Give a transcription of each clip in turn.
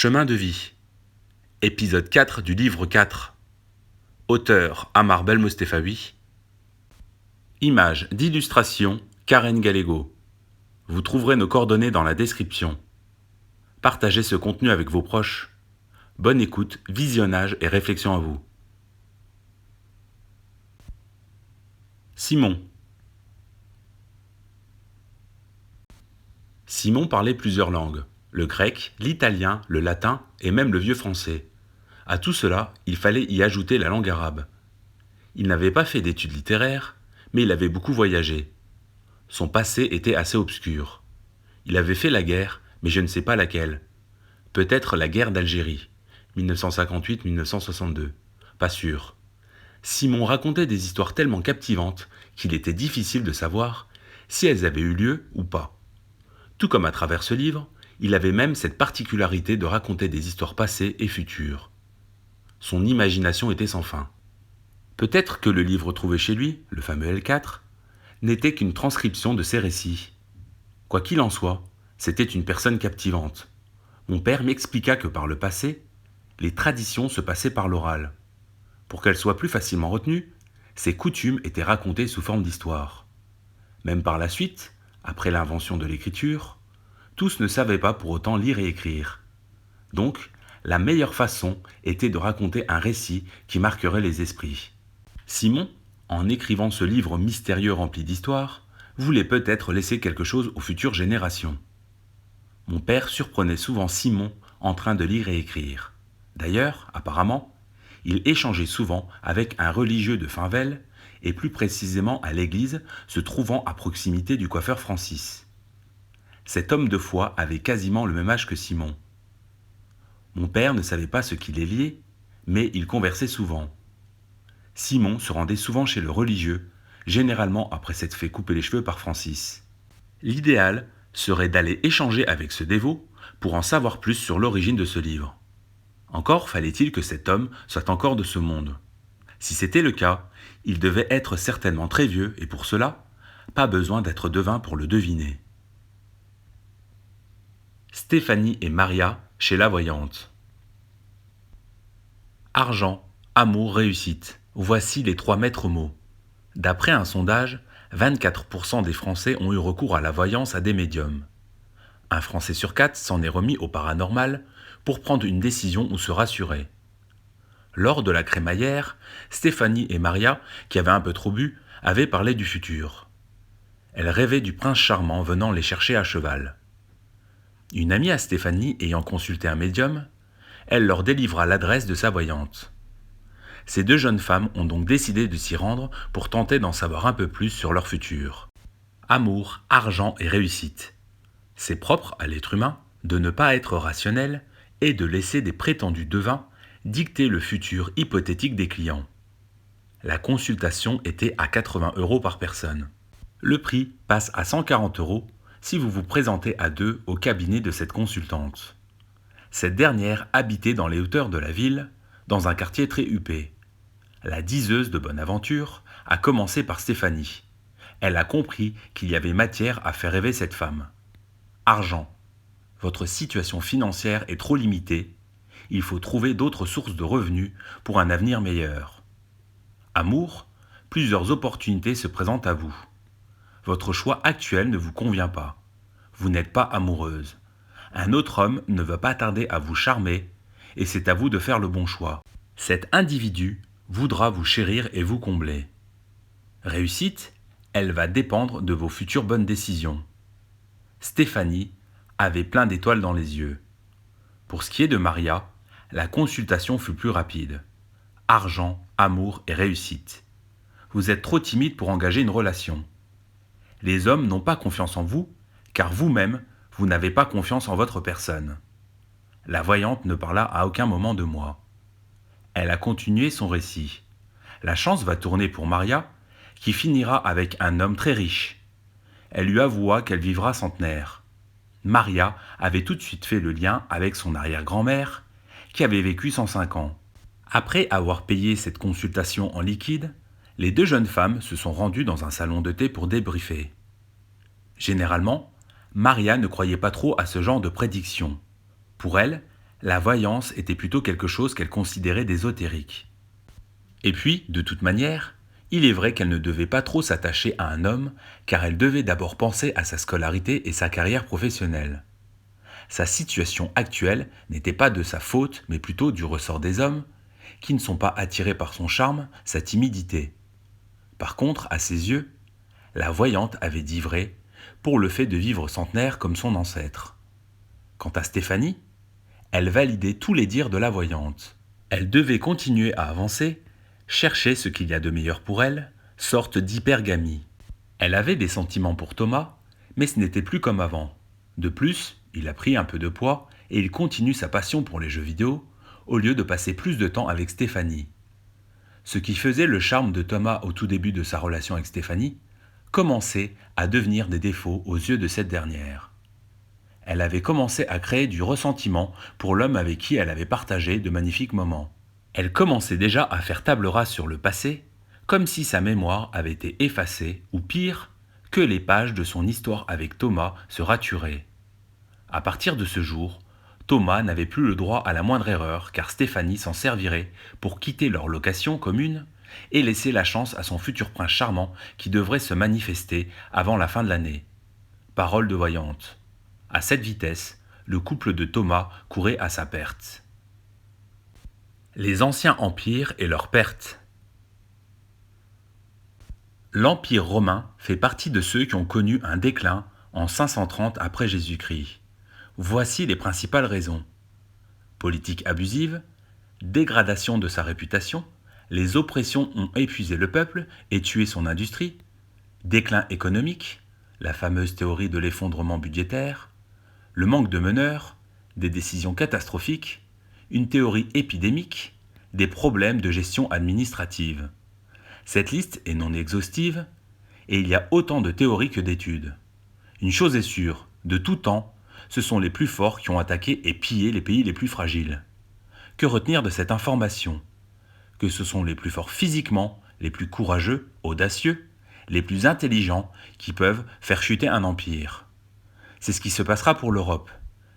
Chemin de vie. Épisode 4 du livre 4. Auteur Amar Belmostefawi. Images d'illustration Karen Gallego. Vous trouverez nos coordonnées dans la description. Partagez ce contenu avec vos proches. Bonne écoute, visionnage et réflexion à vous. Simon. Simon parlait plusieurs langues. Le grec, l'italien, le latin et même le vieux français. À tout cela, il fallait y ajouter la langue arabe. Il n'avait pas fait d'études littéraires, mais il avait beaucoup voyagé. Son passé était assez obscur. Il avait fait la guerre, mais je ne sais pas laquelle. Peut-être la guerre d'Algérie, 1958-1962. Pas sûr. Simon racontait des histoires tellement captivantes qu'il était difficile de savoir si elles avaient eu lieu ou pas. Tout comme à travers ce livre, il avait même cette particularité de raconter des histoires passées et futures. Son imagination était sans fin. Peut-être que le livre trouvé chez lui, le fameux L4, n'était qu'une transcription de ses récits. Quoi qu'il en soit, c'était une personne captivante. Mon père m'expliqua que par le passé, les traditions se passaient par l'oral. Pour qu'elles soient plus facilement retenues, ces coutumes étaient racontées sous forme d'histoire. Même par la suite, après l'invention de l'écriture, tous ne savaient pas pour autant lire et écrire. Donc, la meilleure façon était de raconter un récit qui marquerait les esprits. Simon, en écrivant ce livre mystérieux rempli d'histoires, voulait peut-être laisser quelque chose aux futures générations. Mon père surprenait souvent Simon en train de lire et écrire. D'ailleurs, apparemment, il échangeait souvent avec un religieux de Finvel, et plus précisément à l'église se trouvant à proximité du coiffeur Francis. Cet homme de foi avait quasiment le même âge que Simon. Mon père ne savait pas ce qui les liait, mais ils conversaient souvent. Simon se rendait souvent chez le religieux, généralement après s'être fait couper les cheveux par Francis. L'idéal serait d'aller échanger avec ce dévot pour en savoir plus sur l'origine de ce livre. Encore fallait-il que cet homme soit encore de ce monde. Si c'était le cas, il devait être certainement très vieux et pour cela, pas besoin d'être devin pour le deviner. Stéphanie et Maria chez la voyante. Argent, amour, réussite. Voici les 3 maîtres mots. D'après un sondage, 24% des Français ont eu recours à la voyance à des médiums. Un Français sur 4 s'en est remis au paranormal pour prendre une décision ou se rassurer. Lors de la crémaillère, Stéphanie et Maria, qui avaient un peu trop bu, avaient parlé du futur. Elles rêvaient du prince charmant venant les chercher à cheval. Une amie à Stéphanie ayant consulté un médium, elle leur délivra l'adresse de sa voyante. Ces 2 jeunes femmes ont donc décidé de s'y rendre pour tenter d'en savoir un peu plus sur leur futur. Amour, argent et réussite. C'est propre à l'être humain de ne pas être rationnel et de laisser des prétendus devins dicter le futur hypothétique des clients. La consultation était à 80 € par personne. Le prix passe à 140 € si vous vous présentez à 2 au cabinet de cette consultante. Cette dernière habitait dans les hauteurs de la ville, dans un quartier très huppé. La diseuse de bonne aventure a commencé par Stéphanie. Elle a compris qu'il y avait matière à faire rêver cette femme. Argent. Votre situation financière est trop limitée. Il faut trouver d'autres sources de revenus pour un avenir meilleur. Amour. Plusieurs opportunités se présentent à vous. Votre choix actuel ne vous convient pas. Vous n'êtes pas amoureuse. Un autre homme ne va pas tarder à vous charmer et c'est à vous de faire le bon choix. Cet individu voudra vous chérir et vous combler. Réussite, elle va dépendre de vos futures bonnes décisions. Stéphanie avait plein d'étoiles dans les yeux. Pour ce qui est de Maria, la consultation fut plus rapide. Argent, amour et réussite. Vous êtes trop timide pour engager une relation. Les hommes n'ont pas confiance en vous, car vous-même, vous n'avez pas confiance en votre personne. La voyante ne parla à aucun moment de moi. Elle a continué son récit. La chance va tourner pour Maria, qui finira avec un homme très riche. Elle lui avoua qu'elle vivra centenaire. Maria avait tout de suite fait le lien avec son arrière-grand-mère, qui avait vécu 105 ans. Après avoir payé cette consultation en liquide, les 2 jeunes femmes se sont rendues dans un salon de thé pour débriefer. Généralement, Maria ne croyait pas trop à ce genre de prédiction. Pour elle, La voyance était plutôt quelque chose qu'elle considérait d'ésotérique. Et puis, de toute manière, il est vrai qu'elle ne devait pas trop s'attacher à un homme, car elle devait d'abord penser à sa scolarité et sa carrière professionnelle. Sa situation actuelle n'était pas de sa faute, mais plutôt du ressort des hommes, qui ne sont pas attirés par son charme, sa timidité. Par contre, à ses yeux, la voyante avait dit vrai pour le fait de vivre centenaire comme son ancêtre. Quant à Stéphanie, elle validait tous les dires de la voyante. Elle devait continuer à avancer, chercher ce qu'il y a de meilleur pour elle, sorte d'hypergamie. Elle avait des sentiments pour Thomas, mais ce n'était plus comme avant. De plus, il a pris un peu de poids et il continue sa passion pour les jeux vidéo, au lieu de passer plus de temps avec Stéphanie. Ce qui faisait le charme de Thomas au tout début de sa relation avec Stéphanie commençait à devenir des défauts aux yeux de cette dernière. Elle avait commencé à créer du ressentiment pour l'homme avec qui elle avait partagé de magnifiques moments. Elle commençait déjà à faire table rase sur le passé, comme si sa mémoire avait été effacée, ou pire, que les pages de son histoire avec Thomas se raturaient. À partir de ce jour, Thomas n'avait plus le droit à la moindre erreur car Stéphanie s'en servirait pour quitter leur location commune et laisser la chance à son futur prince charmant qui devrait se manifester avant la fin de l'année. Parole de voyante. À cette vitesse, le couple de Thomas courait à sa perte. Les anciens empires et leurs pertes. L'Empire romain fait partie de ceux qui ont connu un déclin en 530 après Jésus-Christ. Voici les principales raisons. Politique abusive, dégradation de sa réputation, les oppressions ont épuisé le peuple et tué son industrie, déclin économique, la fameuse théorie de l'effondrement budgétaire, le manque de meneurs, des décisions catastrophiques, une théorie épidémique, des problèmes de gestion administrative. Cette liste est non exhaustive et il y a autant de théories que d'études. Une chose est sûre, de tout temps, ce sont les plus forts qui ont attaqué et pillé les pays les plus fragiles. Que retenir de cette information? Que ce sont les plus forts physiquement, les plus courageux, audacieux, les plus intelligents qui peuvent faire chuter un empire. C'est ce qui se passera pour l'Europe.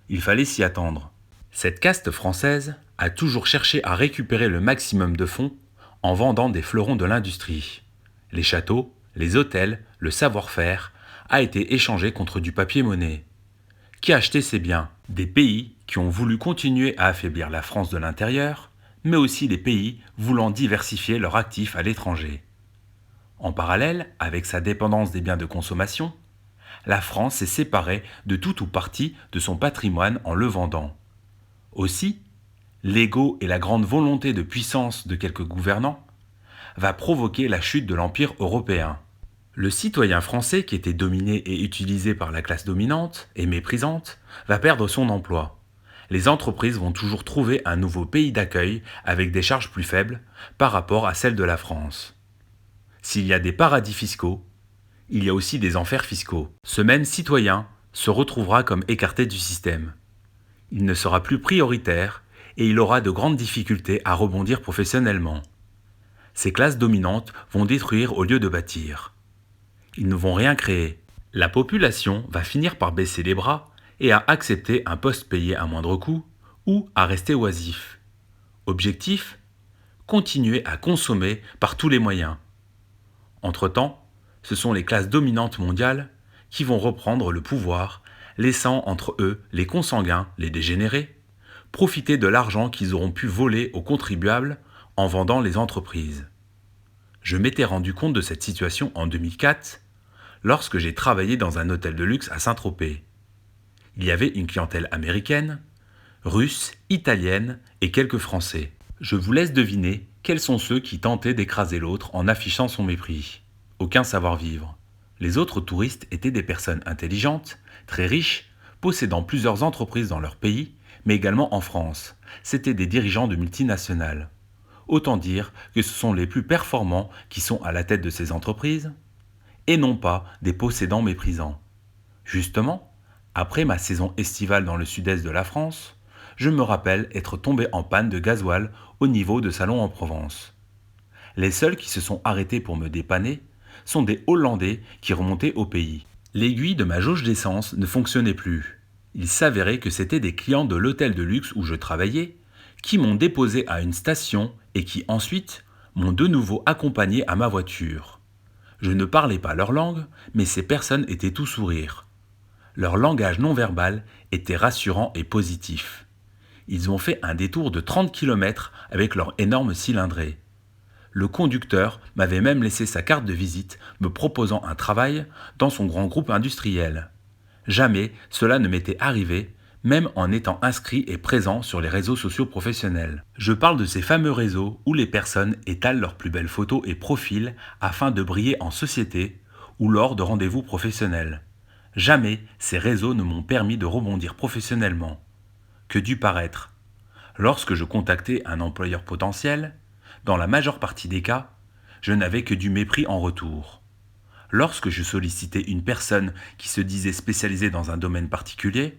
Il fallait s'y attendre. Cette caste française a toujours cherché à récupérer le maximum de fonds en vendant des fleurons de l'industrie. Les châteaux, les hôtels, le savoir-faire a été échangé contre du papier-monnaie. Qui a acheté ces biens? Des pays qui ont voulu continuer à affaiblir la France de l'intérieur, mais aussi des pays voulant diversifier leurs actifs à l'étranger. En parallèle, avec sa dépendance des biens de consommation, la France s'est séparée de tout ou partie de son patrimoine en le vendant. Aussi, l'ego et la grande volonté de puissance de quelques gouvernants va provoquer la chute de l'Empire européen. Le citoyen français qui était dominé et utilisé par la classe dominante et méprisante va perdre son emploi. Les entreprises vont toujours trouver un nouveau pays d'accueil avec des charges plus faibles par rapport à celles de la France. S'il y a des paradis fiscaux, il y a aussi des enfers fiscaux. Ce même citoyen se retrouvera comme écarté du système. Il ne sera plus prioritaire et il aura de grandes difficultés à rebondir professionnellement. Ces classes dominantes vont détruire au lieu de bâtir. Ils ne vont rien créer. La population va finir par baisser les bras et à accepter un poste payé à moindre coût ou à rester oisif. Objectif ? Continuer à consommer par tous les moyens. Entre-temps, ce sont les classes dominantes mondiales qui vont reprendre le pouvoir, laissant entre eux les consanguins, les dégénérés, profiter de l'argent qu'ils auront pu voler aux contribuables en vendant les entreprises. Je m'étais rendu compte de cette situation en 2004, lorsque j'ai travaillé dans un hôtel de luxe à Saint-Tropez. Il y avait une clientèle américaine, russe, italienne et quelques Français. Je vous laisse deviner quels sont ceux qui tentaient d'écraser l'autre en affichant son mépris. Aucun savoir-vivre. Les autres touristes étaient des personnes intelligentes, très riches, possédant plusieurs entreprises dans leur pays, mais également en France. C'étaient des dirigeants de multinationales. Autant dire que ce sont les plus performants qui sont à la tête de ces entreprises, et non pas des possédants méprisants. Justement, après ma saison estivale dans le sud-est de la France, je me rappelle être tombé en panne de gasoil au niveau de Salon-en-Provence. Les seuls qui se sont arrêtés pour me dépanner sont des Hollandais qui remontaient au pays. L'aiguille de ma jauge d'essence ne fonctionnait plus. Il s'avérait que c'étaient des clients de l'hôtel de luxe où je travaillais qui m'ont déposé à une station et qui ensuite m'ont de nouveau accompagné à ma voiture. Je ne parlais pas leur langue, mais ces personnes étaient tout sourire. Leur langage non verbal était rassurant et positif. Ils ont fait un détour de 30 km avec leur énorme cylindrée. Le conducteur m'avait même laissé sa carte de visite me proposant un travail dans son grand groupe industriel. Jamais cela ne m'était arrivé, même en étant inscrit et présent sur les réseaux sociaux professionnels. Je parle de ces fameux réseaux où les personnes étalent leurs plus belles photos et profils afin de briller en société ou lors de rendez-vous professionnels. Jamais ces réseaux ne m'ont permis de rebondir professionnellement. Que du paraître. Lorsque je contactais un employeur potentiel, dans la majeure partie des cas, je n'avais que du mépris en retour. Lorsque je sollicitais une personne qui se disait spécialisée dans un domaine particulier,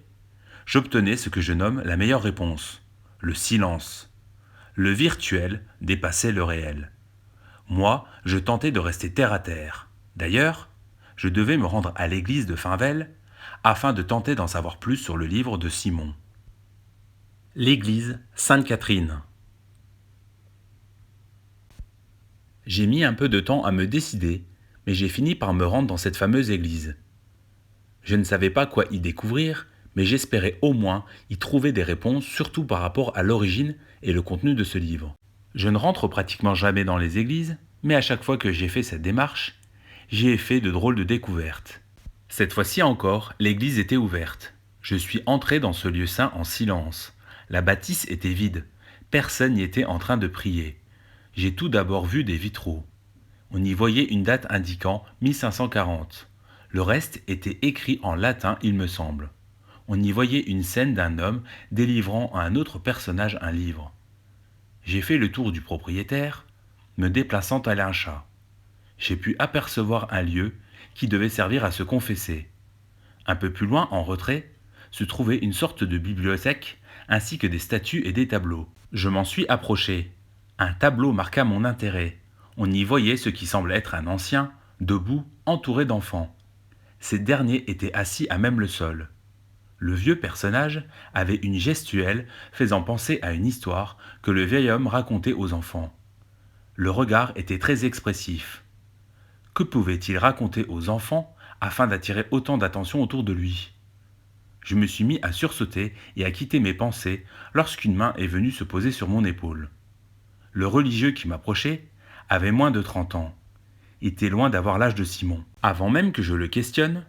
j'obtenais ce que je nomme la meilleure réponse, le silence. Le virtuel dépassait le réel. Moi, je tentais de rester terre à terre. D'ailleurs, je devais me rendre à l'église de Finvel afin de tenter d'en savoir plus sur le livre de Simon. L'église Sainte-Catherine. J'ai mis un peu de temps à me décider, mais j'ai fini par me rendre dans cette fameuse église. Je ne savais pas quoi y découvrir, mais j'espérais au moins y trouver des réponses, surtout par rapport à l'origine et le contenu de ce livre. Je ne rentre pratiquement jamais dans les églises, mais à chaque fois que j'ai fait cette démarche, j'ai fait de drôles de découvertes. Cette fois-ci encore, l'église était ouverte. Je suis entré dans ce lieu saint en silence. La bâtisse était vide. Personne n'y était en train de prier. J'ai tout d'abord vu des vitraux. On y voyait une date indiquant 1540. Le reste était écrit en latin, il me semble. On y voyait une scène d'un homme délivrant à un autre personnage un livre. J'ai fait le tour du propriétaire, me déplaçant à l'inchat. J'ai pu apercevoir un lieu qui devait servir à se confesser. Un peu plus loin, en retrait, se trouvait une sorte de bibliothèque ainsi que des statues et des tableaux. Je m'en suis approché. Un tableau marqua mon intérêt. On y voyait ce qui semble être un ancien, debout, entouré d'enfants. Ces derniers étaient assis à même le sol. Le vieux personnage avait une gestuelle faisant penser à une histoire que le vieil homme racontait aux enfants. Le regard était très expressif. Que pouvait-il raconter aux enfants afin d'attirer autant d'attention autour de lui ? Je me suis mis à sursauter et à quitter mes pensées lorsqu'une main est venue se poser sur mon épaule. Le religieux qui m'approchait avait moins de 30 ans. Il était loin d'avoir l'âge de Simon. Avant même que je le questionne,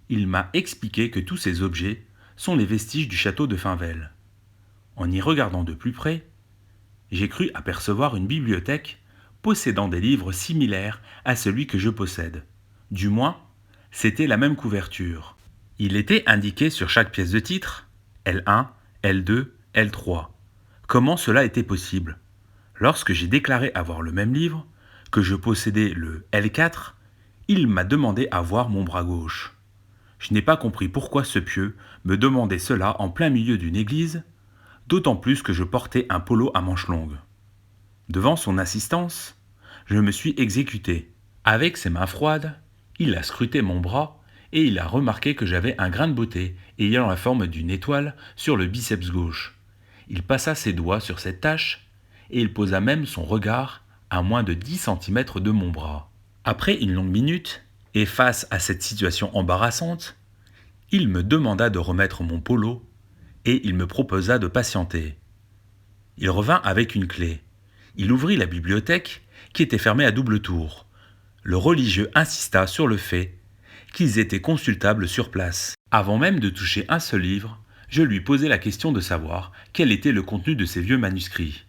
il m'a expliqué que tous ces objets sont les vestiges du château de Finvel. En y regardant de plus près, j'ai cru apercevoir une bibliothèque possédant des livres similaires à celui que je possède. Du moins, c'était la même couverture. Il était indiqué sur chaque pièce de titre L1, L2, L3. Comment cela était possible ? Lorsque j'ai déclaré avoir le même livre, que je possédais le L4, il m'a demandé à voir mon bras gauche. Je n'ai pas compris pourquoi ce pieux me demandait cela en plein milieu d'une église, d'autant plus que je portais un polo à manches longues. Devant son insistance, je me suis exécuté. Avec ses mains froides, il a scruté mon bras et il a remarqué que j'avais un grain de beauté ayant la forme d'une étoile sur le biceps gauche. Il passa ses doigts sur cette tache et il posa même son regard à moins de 10 cm de mon bras. Après une longue minute, et face à cette situation embarrassante, il me demanda de remettre mon polo et il me proposa de patienter. Il revint avec une clé. Il ouvrit la bibliothèque qui était fermée à double tour. Le religieux insista sur le fait qu'ils étaient consultables sur place. Avant même de toucher un seul livre, je lui posai la question de savoir quel était le contenu de ces vieux manuscrits.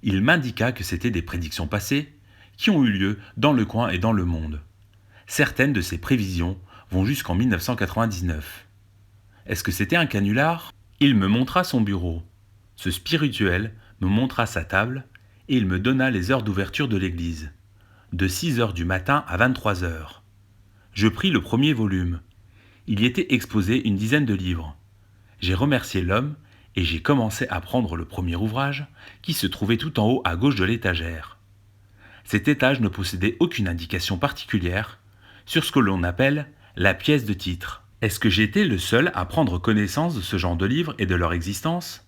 Il m'indiqua que c'étaient des prédictions passées qui ont eu lieu dans le coin et dans le monde. Certaines de ces prévisions vont jusqu'en 1999. Est-ce que c'était un canular ? Il me montra son bureau. Ce spirituel me montra sa table et il me donna les heures d'ouverture de l'église, de 6 heures du matin à 23 heures. Je pris le premier volume. Il y était exposé une dizaine de livres. J'ai remercié l'homme et j'ai commencé à prendre le premier ouvrage qui se trouvait tout en haut à gauche de l'étagère. Cet étage ne possédait aucune indication particulière sur ce que l'on appelle la pièce de titre. Est-ce que j'étais le seul à prendre connaissance de ce genre de livres et de leur existence?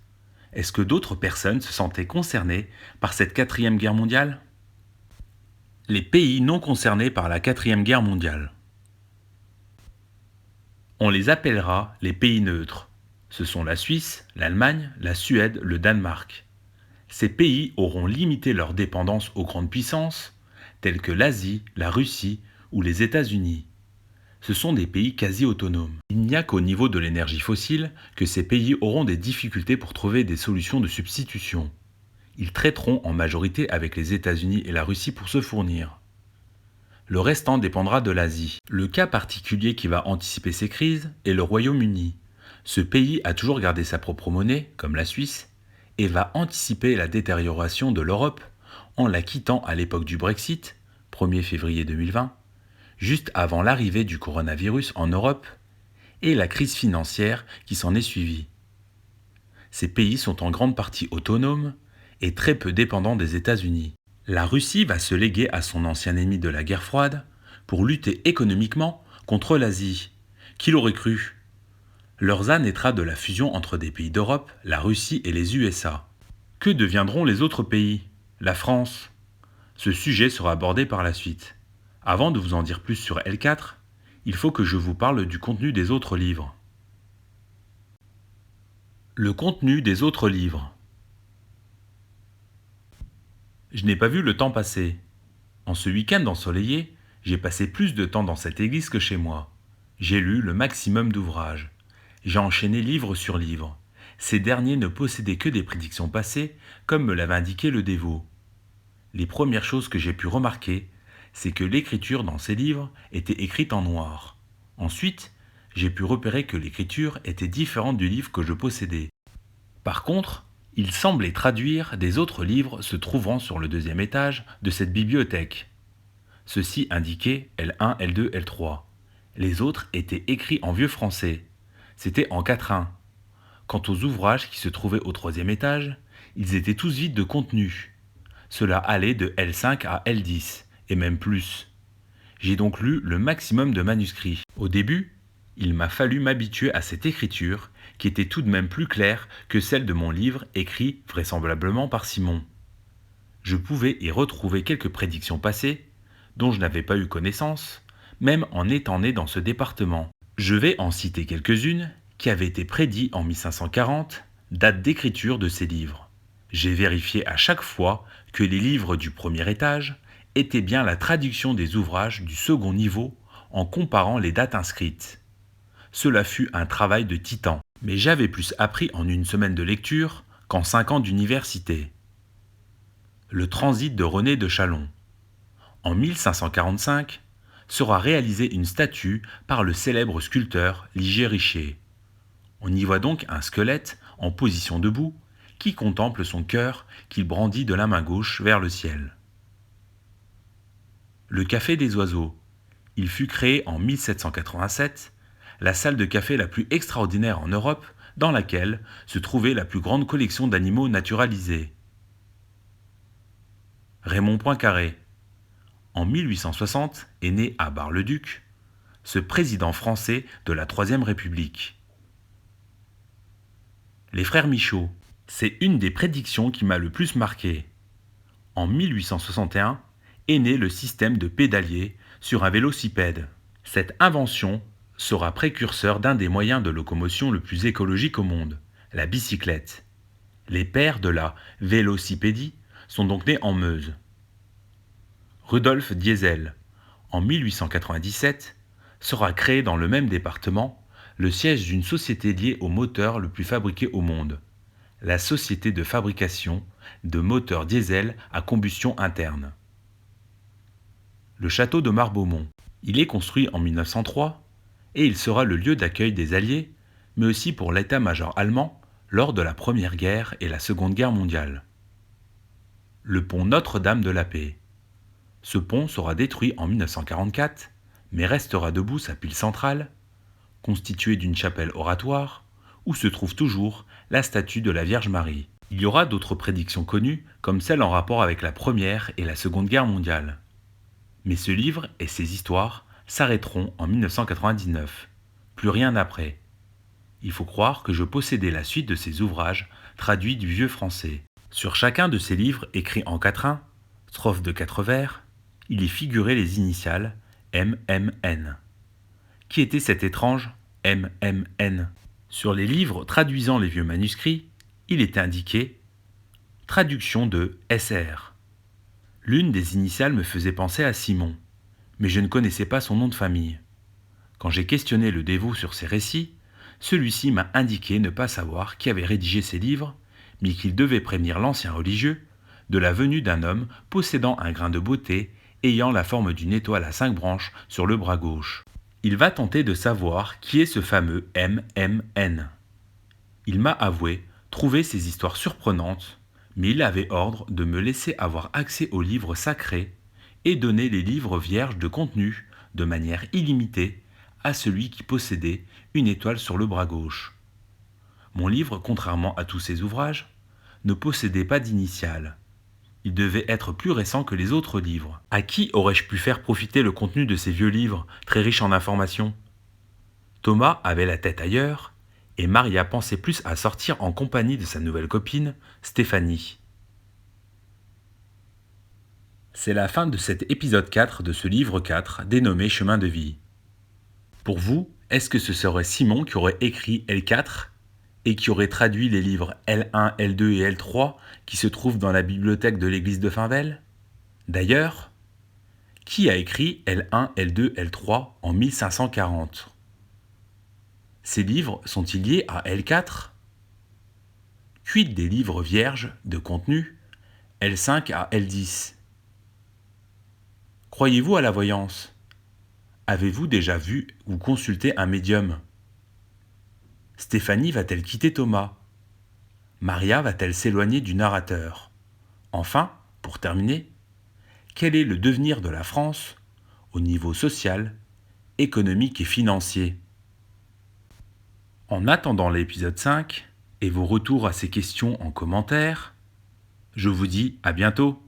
Est-ce que d'autres personnes se sentaient concernées par cette quatrième guerre mondiale? Les pays non concernés par la quatrième guerre mondiale. On les appellera les pays neutres. Ce sont la Suisse, l'Allemagne, la Suède, le Danemark. Ces pays auront limité leur dépendance aux grandes puissances, telles que l'Asie, la Russie ou les États-Unis. Ce sont des pays quasi autonomes. Il n'y a qu'au niveau de l'énergie fossile que ces pays auront des difficultés pour trouver des solutions de substitution. Ils traiteront en majorité avec les États-Unis et la Russie pour se fournir. Le restant dépendra de l'Asie. Le cas particulier qui va anticiper ces crises est le Royaume-Uni. Ce pays a toujours gardé sa propre monnaie, comme la Suisse, et va anticiper la détérioration de l'Europe en la quittant à l'époque du Brexit, 1er février 2020, juste avant l'arrivée du coronavirus en Europe et la crise financière qui s'en est suivie. Ces pays sont en grande partie autonomes et très peu dépendants des États-Unis. La Russie va se léguer à son ancien ennemi de la guerre froide pour lutter économiquement contre l'Asie. Qui l'aurait cru? L'Eurza naîtra de la fusion entre des pays d'Europe, la Russie et les USA. Que deviendront les autres pays? La France? Ce sujet sera abordé par la suite. Avant de vous en dire plus sur L4, il faut que je vous parle du contenu des autres livres. Le contenu des autres livres. Je n'ai pas vu le temps passer. En ce week-end ensoleillé, j'ai passé plus de temps dans cette église que chez moi. J'ai lu le maximum d'ouvrages. J'ai enchaîné livre sur livre. Ces derniers ne possédaient que des prédictions passées, comme me l'avait indiqué le dévot. Les premières choses que j'ai pu remarquer, c'est que l'écriture dans ces livres était écrite en noir. Ensuite, j'ai pu repérer que l'écriture était différente du livre que je possédais. Par contre, il semblait traduire des autres livres se trouvant sur le deuxième étage de cette bibliothèque. Ceux-ci indiquaient L1, L2, L3. Les autres étaient écrits en vieux français. C'était en 4-1. Quant aux ouvrages qui se trouvaient au troisième étage, ils étaient tous vides de contenu. Cela allait de L5 à L10, et même plus. J'ai donc lu le maximum de manuscrits. Au début, il m'a fallu m'habituer à cette écriture, qui était tout de même plus claire que celle de mon livre écrit vraisemblablement par Simon. Je pouvais y retrouver quelques prédictions passées, dont je n'avais pas eu connaissance, même en étant né dans ce département. Je vais en citer quelques-unes qui avaient été prédites en 1540, date d'écriture de ces livres. J'ai vérifié à chaque fois que les livres du premier étage étaient bien la traduction des ouvrages du second niveau en comparant les dates inscrites. Cela fut un travail de titan, mais j'avais plus appris en une semaine de lecture qu'en 5 ans d'université. Le transit de René de Chalon. En 1545, sera réalisée une statue par le célèbre sculpteur Ligier Richer. On y voit donc un squelette en position debout qui contemple son cœur qu'il brandit de la main gauche vers le ciel. Le Café des Oiseaux. Il fut créé en 1787, la salle de café la plus extraordinaire en Europe, dans laquelle se trouvait la plus grande collection d'animaux naturalisés. Raymond Poincaré. En 1860 est né à Bar-le-Duc ce président français de la Troisième République. Les frères Michaud. C'est une des prédictions qui m'a le plus marqué. En 1861 est né le système de pédalier sur un vélocipède. Cette invention sera précurseur d'un des moyens de locomotion le plus écologique au monde, la bicyclette. Les pères de la vélocipédie sont donc nés en Meuse. Rudolf Diesel, en 1897, sera créé dans le même département le siège d'une société liée au moteur le plus fabriqué au monde, la société de fabrication de moteurs diesel à combustion interne. Le château de Marbeaumont. Il est construit en 1903 et il sera le lieu d'accueil des Alliés, mais aussi pour l'état-major allemand lors de la Première Guerre et la Seconde Guerre mondiale. Le pont Notre-Dame de la Paix. Ce pont sera détruit en 1944, mais restera debout sa pile centrale, constituée d'une chapelle oratoire, où se trouve toujours la statue de la Vierge Marie. Il y aura d'autres prédictions connues, comme celles en rapport avec la Première et la Seconde Guerre mondiale. Mais ce livre et ses histoires s'arrêteront en 1999. plus rien après. Il faut croire que je possédais la suite de ces ouvrages traduits du vieux français. Sur chacun de ces livres écrits en quatrain, strophe de 4 vers, il y figurait les initiales MMN. Qui était cet étrange MMN? Sur les livres traduisant les vieux manuscrits, il était indiqué traduction de SR. L'une des initiales me faisait penser à Simon, mais je ne connaissais pas son nom de famille. Quand j'ai questionné le dévot sur ses récits, celui-ci m'a indiqué ne pas savoir qui avait rédigé ces livres, mais qu'il devait prévenir l'ancien religieux de la venue d'un homme possédant un grain de beauté ayant la forme d'une étoile à 5 branches sur le bras gauche. Il va tenter de savoir qui est ce fameux MMN. Il m'a avoué trouver ces histoires surprenantes, mais il avait ordre de me laisser avoir accès aux livres sacrés et donner les livres vierges de contenu de manière illimitée à celui qui possédait une étoile sur le bras gauche. Mon livre, contrairement à tous ces ouvrages, ne possédait pas d'initiales. Il devait être plus récent que les autres livres. À qui aurais-je pu faire profiter le contenu de ces vieux livres, très riches en informations? Thomas avait la tête ailleurs, et Maria pensait plus à sortir en compagnie de sa nouvelle copine, Stéphanie. C'est la fin de cet épisode 4 de ce livre 4, dénommé Chemin de vie. Pour vous, est-ce que ce serait Simon qui aurait écrit L4 et qui aurait traduit les livres L1, L2 et L3 qui se trouvent dans la bibliothèque de l'église de Finvel? D'ailleurs, qui a écrit L1, L2, L3 en 1540? Ces livres sont-ils liés à L4? Quid des livres vierges de contenu L5 à L10? Croyez-vous à la voyance? Avez-vous déjà vu ou consulté un médium? Stéphanie va-t-elle quitter Thomas? Maria va-t-elle s'éloigner du narrateur? Enfin, pour terminer, quel est le devenir de la France au niveau social, économique et financier? En attendant l'épisode 5 et vos retours à ces questions en commentaire, je vous dis à bientôt.